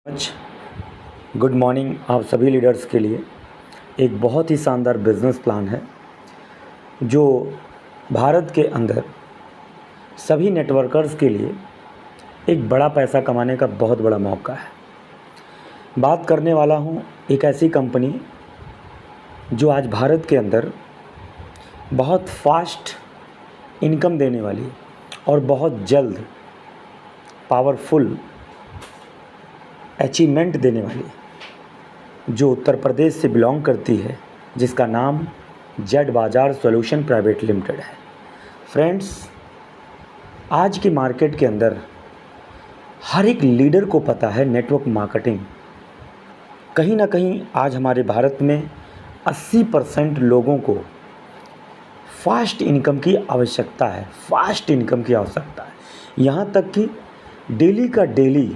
आज good morning आप सभी लीडर्स के लिए एक बहुत ही शानदार बिजनेस प्लान है जो भारत के अंदर सभी नेटवर्कर्स के लिए एक बड़ा पैसा कमाने का बहुत बड़ा मौका है। बात करने वाला हूँ एक ऐसी कंपनी जो आज भारत के अंदर बहुत फास्ट इनकम देने वाली है और बहुत जल्द पावरफुल अचीवमेंट देने वाली जो उत्तर प्रदेश से बिलोंग करती है, जिसका नाम जेड बाज़ार सॉल्यूशन प्राइवेट लिमिटेड है। फ्रेंड्स, आज की मार्केट के अंदर हर एक लीडर को पता है नेटवर्क मार्केटिंग कहीं ना कहीं आज हमारे भारत में 80% लोगों को फास्ट इनकम की आवश्यकता है। फास्ट इनकम की आवश्यकता है, यहाँ तक कि डेली का डेली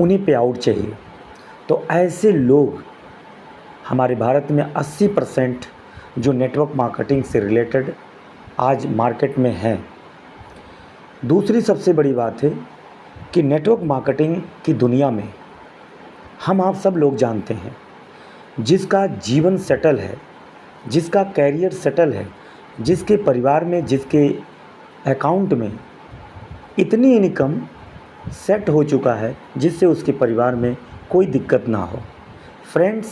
उन्हें पे आउट चाहिए। तो ऐसे लोग हमारे भारत में 80% जो नेटवर्क मार्केटिंग से रिलेटेड आज मार्केट में हैं। दूसरी सबसे बड़ी बात है कि नेटवर्क मार्केटिंग की दुनिया में हम आप सब लोग जानते हैं, जिसका जीवन सेटल है, जिसका कैरियर सेटल है, जिसके परिवार में, जिसके अकाउंट में इतनी इनकम सेट हो चुका है जिससे उसके परिवार में कोई दिक्कत ना हो। फ्रेंड्स,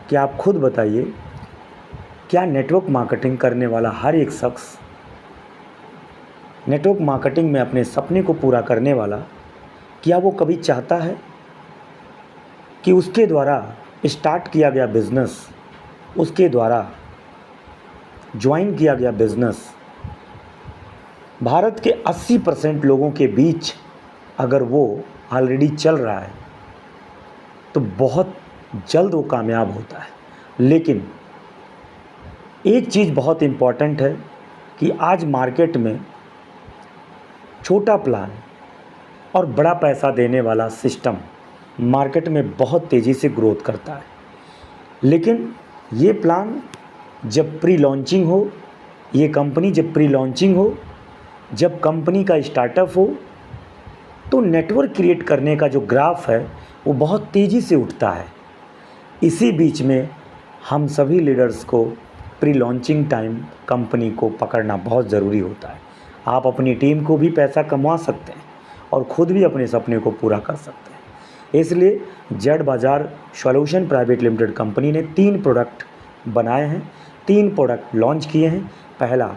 क्या आप खुद बताइए, क्या नेटवर्क मार्केटिंग करने वाला हर एक शख्स, नेटवर्क मार्केटिंग में अपने सपने को पूरा करने वाला, क्या वो कभी चाहता है कि उसके द्वारा स्टार्ट किया गया बिज़नेस, उसके द्वारा ज्वाइन किया गया बिज़नेस भारत के 80% लोगों के बीच अगर वो ऑलरेडी चल रहा है तो बहुत जल्द वो कामयाब होता है। लेकिन एक चीज़ बहुत इम्पॉर्टेंट है कि आज मार्केट में छोटा प्लान और बड़ा पैसा देने वाला सिस्टम मार्केट में बहुत तेज़ी से ग्रोथ करता है। लेकिन ये प्लान जब प्री लॉन्चिंग हो, ये कंपनी जब प्री लॉन्चिंग हो, जब कंपनी का स्टार्टअप हो, तो नेटवर्क क्रिएट करने का जो ग्राफ है वो बहुत तेज़ी से उठता है। इसी बीच में हम सभी लीडर्स को प्री लॉन्चिंग टाइम कंपनी को पकड़ना बहुत ज़रूरी होता है। आप अपनी टीम को भी पैसा कमा सकते हैं और ख़ुद भी अपने सपने को पूरा कर सकते हैं। इसलिए जेड बाज़ार सॉल्यूशन प्राइवेट लिमिटेड कंपनी ने 3 प्रोडक्ट बनाए हैं, 3 प्रोडक्ट लॉन्च किए हैं। पहला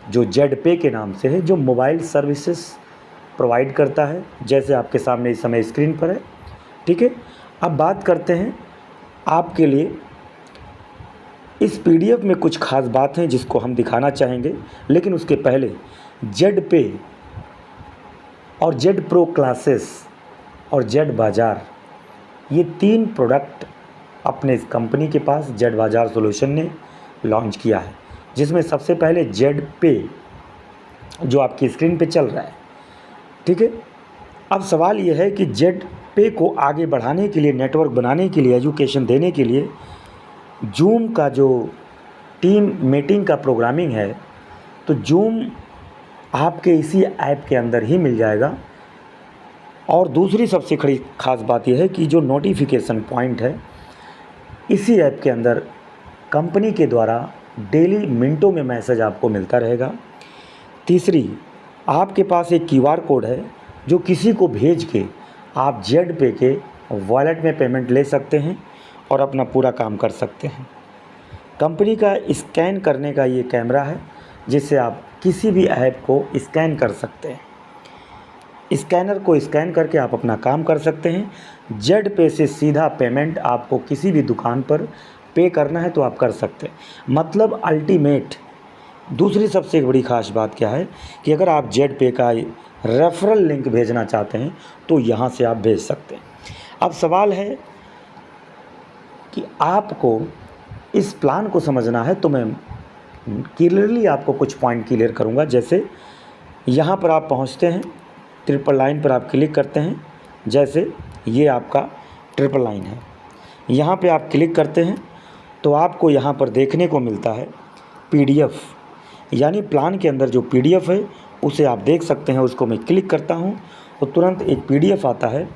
जो जेड पे के नाम से है, जो मोबाइल सर्विसेज प्रोवाइड करता है, जैसे आपके सामने इस समय स्क्रीन पर है। ठीक है, अब बात करते हैं आपके लिए इस पीडीएफ में कुछ खास बात हैं जिसको हम दिखाना चाहेंगे। लेकिन उसके पहले जेड पे और जेड प्रो क्लासेस और जेड बाज़ार, ये 3 प्रोडक्ट अपने इस कंपनी के पास जेड बाज़ार सॉल्यूशन ने लॉन्च किया है, जिसमें सबसे पहले जेड पे जो आपकी स्क्रीन पे चल रहा है। ठीक है, अब सवाल ये है कि जेड पे को आगे बढ़ाने के लिए, नेटवर्क बनाने के लिए, एजुकेशन देने के लिए जूम का जो टीम मीटिंग का प्रोग्रामिंग है, तो जूम आपके इसी ऐप के अंदर ही मिल जाएगा। और दूसरी सबसे खड़ी खास बात यह है कि जो नोटिफिकेशन पॉइंट है, इसी ऐप के अंदर कंपनी के द्वारा डेली मिनटों में मैसेज आपको मिलता रहेगा। तीसरी, आपके पास एक क्यूआर कोड है जो किसी को भेज के आप जेड पे के वॉलेट में पेमेंट ले सकते हैं और अपना पूरा काम कर सकते हैं। कंपनी का स्कैन करने का ये कैमरा है जिससे आप किसी भी ऐप को स्कैन कर सकते हैं। स्कैनर को स्कैन करके आप अपना काम कर सकते हैं। जेड पे से सीधा पेमेंट आपको किसी भी दुकान पर पे करना है तो आप कर सकते हैं। मतलब अल्टीमेट। दूसरी सबसे बड़ी ख़ास बात क्या है कि अगर आप जेड पे का रेफरल लिंक भेजना चाहते हैं तो यहाँ से आप भेज सकते हैं। अब सवाल है कि आपको इस प्लान को समझना है, तो मैं क्लियरली आपको कुछ पॉइंट क्लियर करूँगा। जैसे यहाँ पर आप पहुँचते हैं, ट्रिपल लाइन पर आप क्लिक करते हैं। जैसे ये आपका ट्रिपल लाइन है, यहाँ पे आप क्लिक करते हैं तो आपको यहाँ पर देखने को मिलता है पीडीएफ, यानी प्लान के अंदर जो पीडीएफ है उसे आप देख सकते हैं। उसको मैं क्लिक करता हूँ तो तुरंत एक पीडीएफ आता है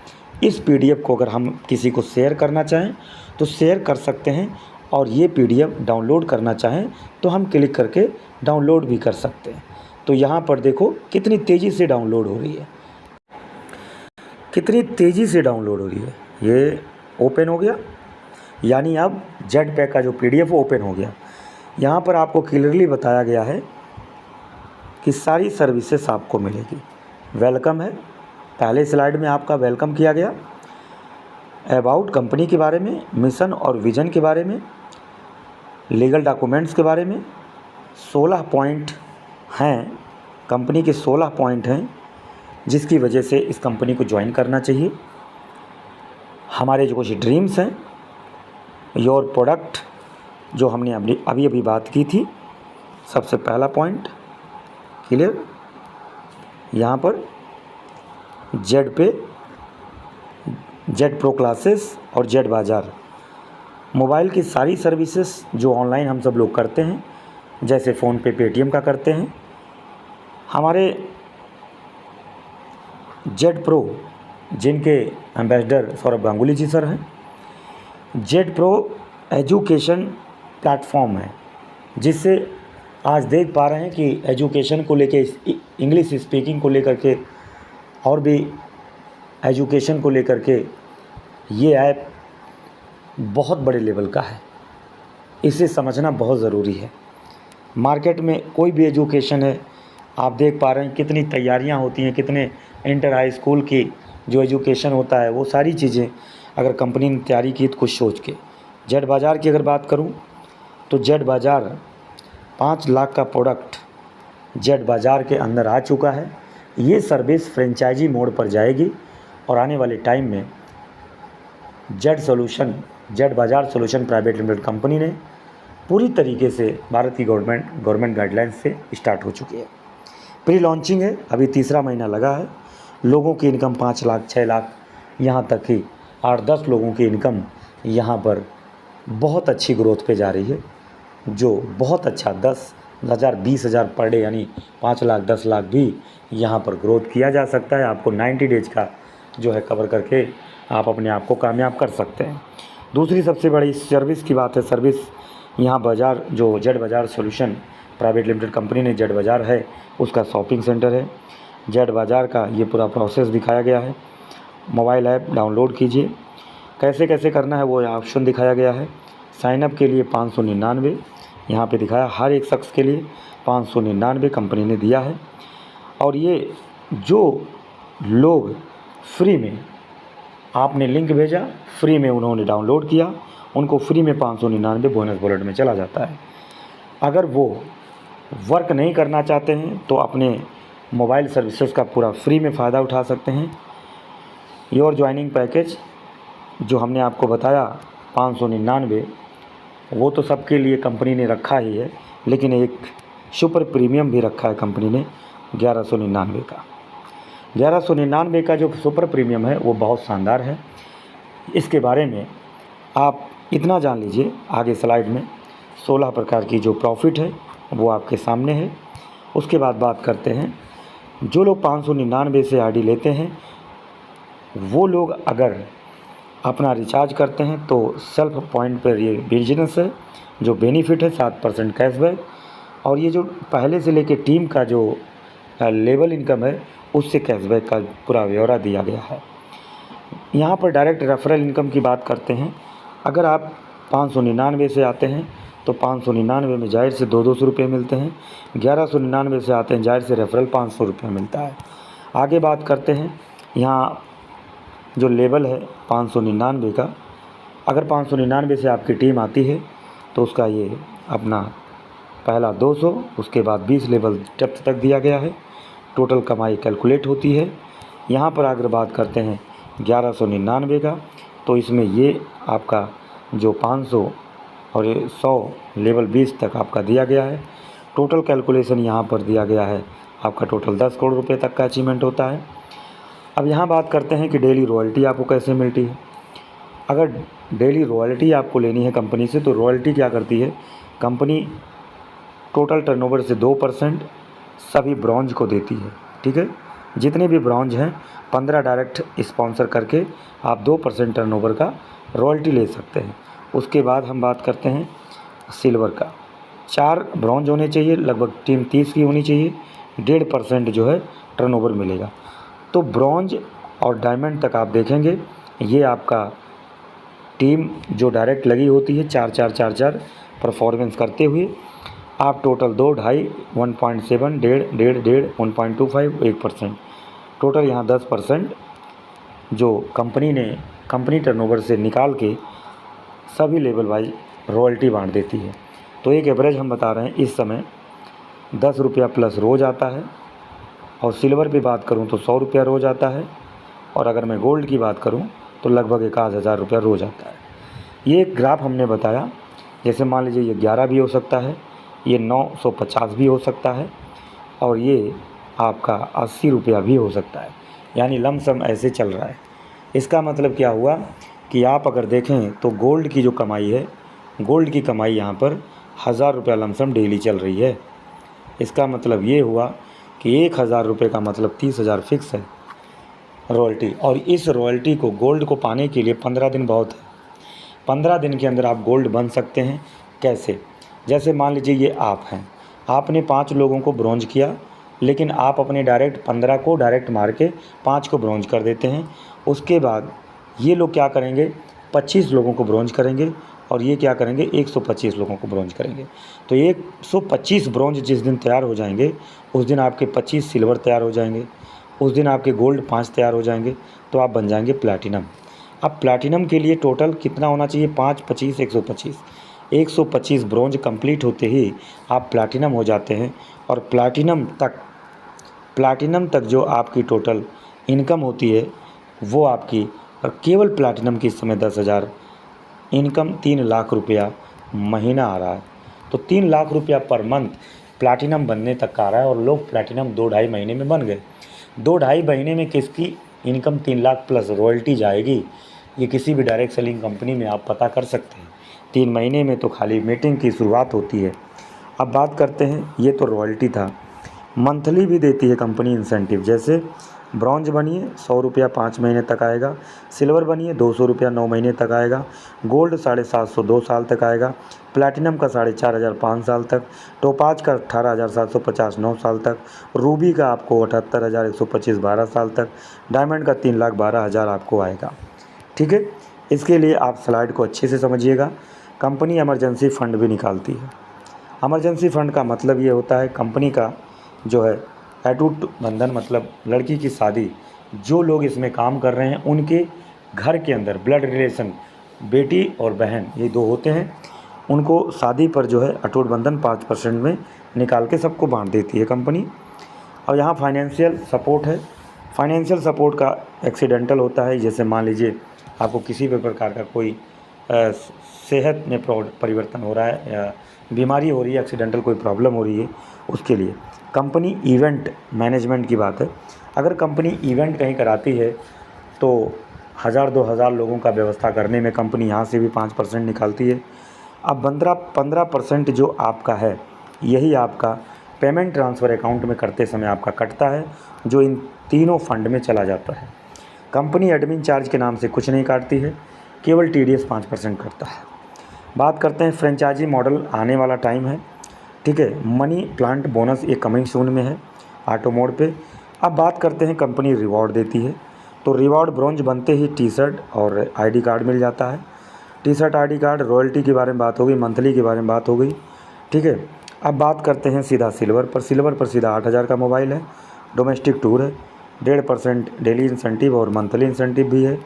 इस पीडीएफ को अगर हम किसी को शेयर करना चाहें तो शेयर कर सकते हैं, और ये पीडीएफ डाउनलोड करना चाहें तो हम क्लिक करके डाउनलोड भी कर सकते हैं। तो यहाँ पर देखो कितनी तेज़ी से डाउनलोड हो रही है, कितनी तेज़ी से डाउनलोड हो रही है। ये ओपन हो गया, यानी अब जेड का जो पीडीएफ ओपन हो गया। यहाँ पर आपको क्लियरली बताया गया है कि सारी सर्विसेज आपको मिलेगी। वेलकम है, पहले स्लाइड में आपका वेलकम किया गया। अबाउट कंपनी के बारे में, मिशन और विज़न के बारे में, लीगल डॉक्यूमेंट्स के बारे में 16 पॉइंट हैं, कंपनी के 16 पॉइंट हैं जिसकी वजह से इस कंपनी को ज्वाइन करना चाहिए। हमारे जो कुछ ड्रीम्स हैं, योर प्रोडक्ट जो हमने अभी बात की थी, सबसे पहला पॉइंट क्लियर। यहाँ पर जेड प्रो क्लासेस और जेड बाज़ार मोबाइल की सारी सर्विसेज जो ऑनलाइन हम सब लोग करते हैं, जैसे फ़ोनपे पेटीएम का करते हैं। हमारे जेड प्रो जिनके एम्बेसडर सौरभ गांगुली जी सर हैं, जेड प्रो एजुकेशन प्लेटफॉर्म है, जिससे आज देख पा रहे हैं कि एजुकेशन को लेके, इंग्लिश स्पीकिंग को लेकर के और भी एजुकेशन को लेकर के ये ऐप बहुत बड़े लेवल का है। इसे समझना बहुत ज़रूरी है। मार्केट में कोई भी एजुकेशन है, आप देख पा रहे हैं कितनी तैयारियां होती हैं, कितने इंटर हाई स्कूल की जो एजुकेशन होता है, वो सारी चीज़ें अगर कंपनी ने तैयारी की तो कुछ सोच के। जेड बाज़ार की अगर बात करूं तो जेड बाज़ार 5 लाख का प्रोडक्ट जेड बाज़ार के अंदर आ चुका है। ये सर्विस फ्रेंचाइजी मोड पर जाएगी और आने वाले टाइम में जेड बाज़ार सोल्यूशन प्राइवेट लिमिटेड कंपनी ने पूरी तरीके से भारत की गवर्नमेंट गाइडलाइंस से स्टार्ट हो चुकी है। प्री लॉन्चिंग है, अभी तीसरा महीना लगा है। लोगों की इनकम 5 लाख 6 लाख, यहाँ तक कि 8-10 लोगों की इनकम यहाँ पर बहुत अच्छी ग्रोथ पे जा रही है, जो बहुत अच्छा 10,000 20,000 पर डे, यानी 5 लाख 10 लाख भी यहाँ पर ग्रोथ किया जा सकता है। आपको 90 डेज का जो है कवर करके आप अपने आप को कामयाब कर सकते हैं। दूसरी सबसे बड़ी सर्विस की बात है। सर्विस यहाँ बाज़ार जो जेड बाज़ार सोल्यूशन प्राइवेट लिमिटेड कंपनी ने जेड बाज़ार है, उसका शॉपिंग सेंटर है। जेड बाज़ार का ये पूरा प्रोसेस दिखाया गया है। मोबाइल ऐप डाउनलोड कीजिए, कैसे कैसे करना है वो ऑप्शन दिखाया गया है। साइनअप के लिए 599 यहाँ पे दिखाया, हर एक शख्स के लिए 599 कंपनी ने दिया है। और ये जो लोग फ्री में, आपने लिंक भेजा, फ्री में उन्होंने डाउनलोड किया, उनको फ्री में 599 बोनस वॉलेट में चला जाता है। अगर वो वर्क नहीं करना चाहते हैं तो अपने मोबाइल सर्विसेज का पूरा फ्री में फ़ायदा उठा सकते हैं। योर ज्वाइनिंग पैकेज जो हमने आपको बताया 599, वो तो सबके लिए कंपनी ने रखा ही है, लेकिन एक सुपर प्रीमियम भी रखा है कंपनी ने 1199 का। 1199 का जो सुपर प्रीमियम है वो बहुत शानदार है। इसके बारे में आप इतना जान लीजिए, आगे स्लाइड में 16 प्रकार की जो प्रॉफिट है वो आपके सामने है। उसके बाद बात करते हैं, जो लोग 599 से आईडी लेते हैं वो लोग अगर अपना रिचार्ज करते हैं तो सेल्फ पॉइंट पर ये बिजनेस है, जो बेनिफिट है 7% कैशबैक। और ये जो पहले से लेके टीम का जो लेवल इनकम है उससे कैशबैक का पूरा ब्यौरा दिया गया है। यहाँ पर डायरेक्ट रेफरल इनकम की बात करते हैं। अगर आप 599 से आते हैं तो 599 में जाहिर से 200 रुपये मिलते हैं। 1199 से आते हैं, जाहिर से रेफरल 500 रुपये मिलता है। आगे बात करते हैं, यहाँ जो लेवल है 599 का, अगर 599 से आपकी टीम आती है तो उसका ये अपना पहला 200, उसके बाद 20 लेवल डेप्थ तक दिया गया है। टोटल कमाई कैलकुलेट होती है। यहाँ पर अगर बात करते हैं 1199 का, तो इसमें ये आपका जो 500 और 100 लेवल 20 तक आपका दिया गया है। टोटल कैलकुलेशन यहाँ पर दिया गया है, आपका टोटल 10 करोड़ रुपए तक का अचीवमेंट होता है। अब यहाँ बात करते हैं कि डेली रॉयल्टी आपको कैसे मिलती है। अगर डेली रॉयल्टी आपको लेनी है कंपनी से, तो रॉयल्टी क्या करती है, कंपनी टोटल टर्नओवर से 2% सभी ब्रॉन्ज को देती है। ठीक है, जितने भी ब्रॉन्ज हैं 15 डायरेक्ट स्पॉन्सर करके आप 2% टर्नओवर का रॉयल्टी ले सकते हैं। उसके बाद हम बात करते हैं सिल्वर का। 4 ब्रॉन्ज होने चाहिए, लगभग टीम 30 की होनी चाहिए, 1.5% जो है टर्नओवर मिलेगा। तो ब्रॉन्ज और डायमंड तक आप देखेंगे ये आपका टीम जो डायरेक्ट लगी होती है 4-4 परफॉर्मेंस करते हुए आप टोटल 2, 2.5, 1.7, 1.5, 1.25, 1%, टोटल यहाँ 10% जो कंपनी टर्नओवर से निकाल के सभी लेवल वाइज रॉयल्टी बांट देती है। तो एक एवरेज हम बता रहे हैं इस समय 10 रुपया प्लस रोज़ आता है, और सिल्वर पे बात करूं तो 100 रुपया रोज़ आता है, और अगर मैं गोल्ड की बात करूं तो लगभग 1000 रुपया रोज़ आता है। ये एक ग्राफ हमने बताया, जैसे मान लीजिए ये 11 भी हो सकता है, ये 950 भी हो सकता है, और ये आपका 80 रुपया भी हो सकता है, यानी लमसम ऐसे चल रहा है। इसका मतलब क्या हुआ कि आप अगर देखें तो गोल्ड की जो कमाई है, गोल्ड की कमाई यहाँ पर 1000 रुपया लमसम डेली चल रही है। इसका मतलब ये हुआ कि 1000 रुपये का मतलब 30,000 फिक्स है रॉयल्टी, और इस रॉयल्टी को गोल्ड को पाने के लिए 15 दिन बहुत है। 15 दिन के अंदर आप गोल्ड बन सकते हैं। कैसे? जैसे मान लीजिए ये आप हैं, आपने 5 लोगों को ब्रॉन्ज किया, लेकिन आप अपने डायरेक्ट 15 को डायरेक्ट मार के 5 को ब्रॉन्ज कर देते हैं। उसके बाद ये लोग क्या करेंगे, 25 लोगों को ब्रॉन्ज करेंगे, और ये क्या करेंगे, 125 लोगों को ब्रॉन्ज करेंगे। तो 125 ब्रॉन्ज जिस दिन तैयार हो जाएंगे उस दिन आपके 25 सिल्वर तैयार हो जाएंगे, उस दिन आपके गोल्ड 5 तैयार हो जाएंगे, तो आप बन जाएंगे प्लैटिनम। अब प्लैटिनम के लिए टोटल कितना होना चाहिए, 5, 25, 125। 125 ब्रॉन्ज कंप्लीट होते ही आप प्लैटिनम हो जाते हैं, और प्लैटिनम तक जो आपकी टोटल इनकम होती है वो आपकी, और केवल प्लैटिनम की इस समय 10,000 इनकम, 3 लाख रुपया महीना आ रहा है। तो 3 लाख रुपया पर मंथ प्लैटिनम बनने तक का आ रहा है, और लोग प्लैटिनम 2-2.5 महीने में बन गए। 2-2.5 महीने में किसकी इनकम 3 लाख प्लस रॉयल्टी जाएगी, ये किसी भी डायरेक्ट सेलिंग कंपनी में आप पता कर सकते हैं। 3 महीने में तो खाली मीटिंग की शुरुआत होती है। अब बात करते हैं, ये तो रॉयल्टी था। मंथली भी देती है कंपनी इंसेंटिव, जैसे ब्रॉन्ज बनिए 100 रुपया 5 महीने तक आएगा, सिल्वर बनिए 200 रुपया 9 महीने तक आएगा, गोल्ड 750 2 साल तक आएगा, प्लैटिनम का 4,500 5 साल तक, टोपाज का 18,750 9 साल तक, रूबी का आपको 78,125 12 साल तक, डायमंड का 3,12,000 आपको आएगा। ठीक है, इसके लिए आप स्लाइड को अच्छे से समझिएगा। कंपनी इमरजेंसी फ़ंड भी निकालती है। इमरजेंसी फ़ंड का मतलब ये होता है कंपनी का जो है अटूट बंधन, मतलब लड़की की शादी, जो लोग इसमें काम कर रहे हैं उनके घर के अंदर ब्लड रिलेशन, बेटी और बहन ये 2 होते हैं, उनको शादी पर जो है अटूट बंधन 5% में निकाल के सबको बांट देती है कंपनी। और यहाँ फाइनेंशियल सपोर्ट है। फाइनेंशियल सपोर्ट का एक्सीडेंटल होता है, जैसे मान लीजिए आपको किसी भी प्रकार का कोई सेहत में परिवर्तन हो रहा है, या बीमारी हो रही है, एक्सीडेंटल कोई प्रॉब्लम हो रही है, उसके लिए कंपनी इवेंट मैनेजमेंट की बात है। अगर कंपनी इवेंट कहीं कराती है तो 1000-2000 लोगों का व्यवस्था करने में कंपनी यहाँ से भी 5% निकालती है। अब 15% जो आपका है, यही आपका पेमेंट ट्रांसफ़र अकाउंट में करते समय आपका कटता है, जो इन तीनों फंड में चला जाता है। कंपनी एडमिन चार्ज के नाम से कुछ नहीं काटती है, केवल TDS 5% करता है। बात करते हैं फ्रेंचाइजी मॉडल, आने वाला टाइम है। ठीक है, मनी प्लांट बोनस ये कमिंग सून में है ऑटो मोड पे। अब बात करते हैं कंपनी रिवॉर्ड देती है, तो रिवॉर्ड ब्रॉन्ज बनते ही टी-शर्ट और ID कार्ड मिल जाता है। टी-शर्ट, ID कार्ड, रॉयल्टी के बारे में बात हो गई, मंथली के बारे में बात हो गई। ठीक है, अब बात करते हैं सीधा सिल्वर पर सीधा 8,000 का मोबाइल है, डोमेस्टिक टूर है, 1.5% डेली इंसेंटिव और मंथली इंसेंटिव भी है।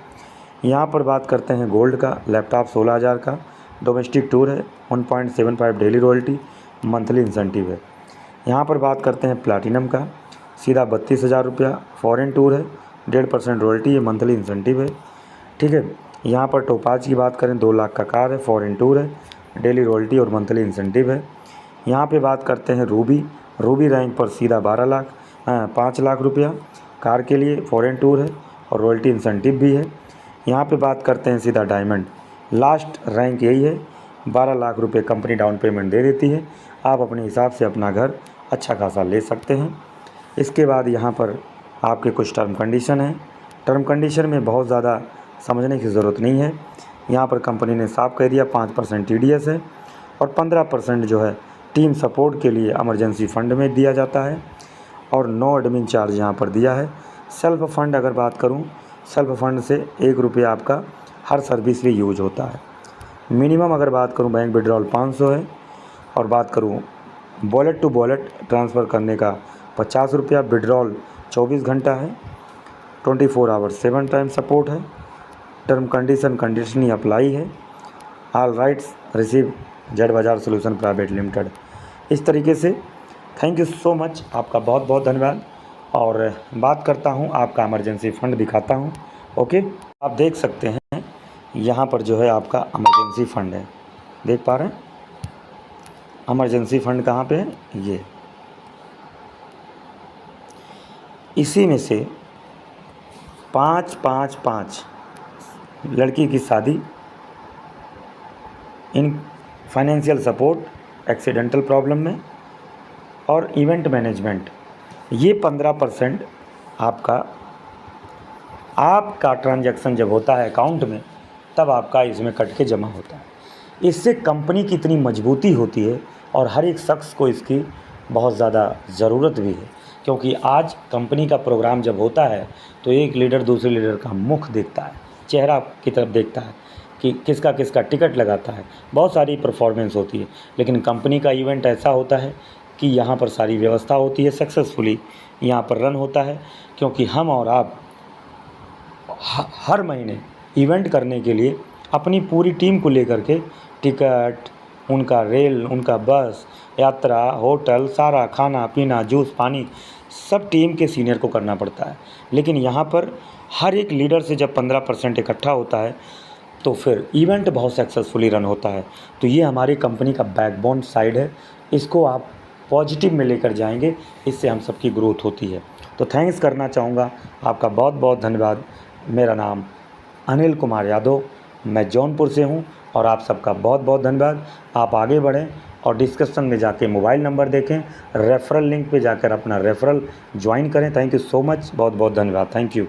यहाँ पर बात करते हैं गोल्ड का, लैपटॉप 16,000 का, डोमेस्टिक टूर है, 1.75 डेली रॉयल्टी, मंथली इंसेंटिव है। यहाँ पर बात करते हैं प्लैटिनम का, सीधा 32,000 रुपया, फॉरेन टूर है, 1.5% रॉयल्टी है, मंथली इंसेंटिव है। ठीक है, यहाँ पर टोपाज की बात करें 2 लाख का कार है, फॉरेन टूर है, डेली रॉयल्टी और मंथली इंसेंटिव है। यहाँ पे बात करते हैं रूबी रैंक पर सीधा 5 लाख रुपया कार के लिए, फॉरेन टूर है और रॉयल्टी इंसेंटिव भी है। यहाँ पे बात करते हैं सीधा डायमंड, लास्ट रैंक यही है, 12 लाख रुपये कंपनी डाउन पेमेंट दे देती है, आप अपने हिसाब से अपना घर अच्छा खासा ले सकते हैं। इसके बाद यहाँ पर आपके कुछ टर्म कंडीशन हैं। टर्म कंडीशन में बहुत ज़्यादा समझने की ज़रूरत नहीं है। यहाँ पर कंपनी ने साफ कह दिया 5% TDS है और 15% जो है टीम सपोर्ट के लिए इमरजेंसी फ़ंड में दिया जाता है और नो एडमिन चार्ज यहाँ पर दिया है। सेल्फ फंड अगर बात करूँ, सेल्फ फंड से 1 रुपया आपका हर सर्विस में यूज होता है। मिनिमम अगर बात करूँ बैंक विड्रॉल 500 है और बात करूँ वॉलेट टू वॉलेट ट्रांसफ़र करने का 50 रुपया। विड्रॉल 24 घंटा है, 24 आवर 7 टाइम सपोर्ट है। टर्म कंडीशन ही अप्लाई है। ऑल राइट्स रिसीव जेड बाज़ार सोल्यूशन प्राइवेट लिमिटेड। इस तरीके से थैंक यू सो मच, आपका बहुत बहुत धन्यवाद। और बात करता हूँ आपका इमरजेंसी फ़ंड दिखाता हूँ। ओके, आप देख सकते हैं यहाँ पर जो है आपका इमरजेंसी फ़ंड है, देख पा रहे हैं इमरजेंसी फ़ंड कहाँ पे है, ये इसी में से 5-5-5 लड़की की शादी, in financial support accidental problem में और इवेंट मैनेजमेंट, ये 15% आपका ट्रांजैक्शन जब होता है अकाउंट में तब आपका इसमें कट के जमा होता है। इससे कंपनी की इतनी मजबूती होती है और हर एक शख्स को इसकी बहुत ज़्यादा ज़रूरत भी है, क्योंकि आज कंपनी का प्रोग्राम जब होता है तो एक लीडर दूसरे लीडर का मुख देखता है, चेहरा की तरफ देखता है कि किसका किसका टिकट लगाता है। बहुत सारी परफॉर्मेंस होती है, लेकिन कंपनी का इवेंट ऐसा होता है कि यहाँ पर सारी व्यवस्था होती है, सक्सेसफुली यहाँ पर रन होता है, क्योंकि हम और आप हर महीने इवेंट करने के लिए अपनी पूरी टीम को लेकर के टिकट, उनका रेल, उनका बस, यात्रा, होटल, सारा खाना पीना, जूस पानी सब टीम के सीनियर को करना पड़ता है। लेकिन यहाँ पर हर एक लीडर से जब 15% इकट्ठा होता है तो फिर इवेंट बहुत सक्सेसफुली रन होता है। तो ये हमारी कंपनी का बैकबोन साइड है, इसको आप पॉजिटिव में लेकर जाएंगे, इससे हम सबकी ग्रोथ होती है। तो थैंक्स करना चाहूँगा, आपका बहुत बहुत धन्यवाद। मेरा नाम अनिल कुमार यादव, मैं जौनपुर से हूँ और आप सबका बहुत बहुत धन्यवाद। आप आगे बढ़ें और डिस्कशन में जाके मोबाइल नंबर देखें, रेफरल लिंक पे जाकर अपना रेफरल ज्वाइन करें। थैंक यू सो मच, बहुत बहुत धन्यवाद, थैंक यू।